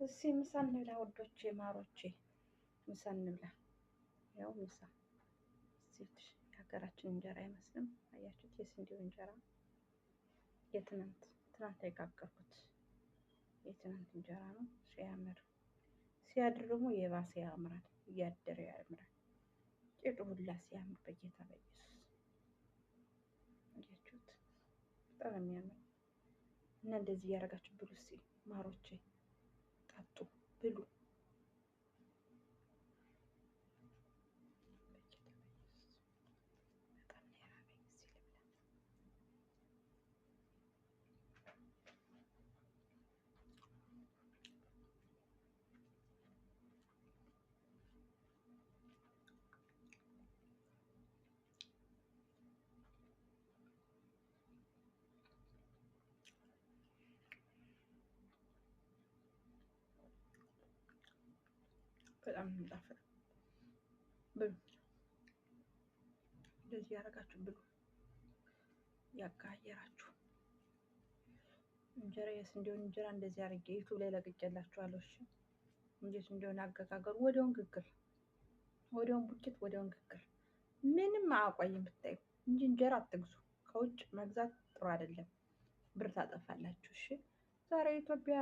እስኪ ምሳ እንብላ ውዶቼ ማሮቼ፣ ምሳ እንብላ። ያው ምሳ እዚች የሀገራችን እንጀራ አይመስልም። አያችሁት? የስንዴው እንጀራ ትናንት የጋገርኩት የትናንት እንጀራ ነው። ሲያምር ሲያድር ደግሞ የባሰ ያምራል፣ እያደረ ያምራል። ጭዱ ሁላ ሲያምር በጌታ በኢየሱስ አያችሁት? በጣም የሚያምር እና እንደዚህ እያደረጋችሁ ብሉ እስኪ ማሮቼ፣ ጠጡ፣ ብሉ። በጣም የሚጣፍጥ ብሉ። እንደዚህ ያደረጋችሁ ብሉ፣ ያጋየራችሁ እንጀራ የስንዴውን እንጀራ እንደዚህ አድርጌ ዩቱብ ላይ ለቅቄላችኋለሁ። እሺ እንዴት እንደሆነ አገጋገሩ ወዲያውን ግግር፣ ወዲያውን ቡጭት፣ ወዲያውን ግግር። ምንም አያቆይም ብታዩ እንጂ እንጀራ አትግዙ። ከውጭ መግዛት ጥሩ አይደለም፣ ብር ታጠፋላችሁ። እሺ ዛሬ ኢትዮጵያ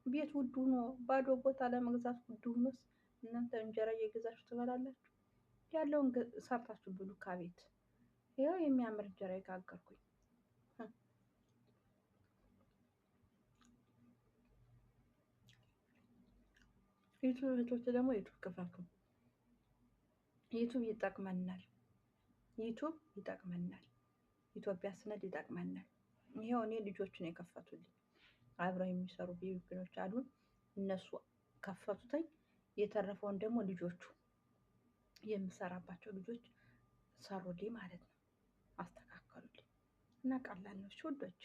ቤት ውድ ሆኖ ባዶ ቦታ ለመግዛት ውድ ሆኖስ እናንተ እንጀራ እየገዛችሁ ትበላላችሁ። ያለውን ሰርታችሁ ብሉ ከቤት። ይኸው የሚያምር እንጀራ የጋገርኩኝ። ዩቱብ እህቶች ደግሞ ዩቱብ ክፈቱ። ዩቱብ ይጠቅመናል፣ ዩቱብ ይጠቅመናል። ኢትዮጵያ ስነድ ይጠቅመናል። ይኸው እኔ ልጆቹን የከፈቱልኝ አብረው የሚሰሩ ቢቢኖች አሉ። እነሱ ከፈቱትኝ። የተረፈውን ደግሞ ልጆቹ የምሰራባቸው ልጆች ሰሩልኝ ማለት ነው፣ አስተካከሉልኝ እና ቀላል ነው ውዶች።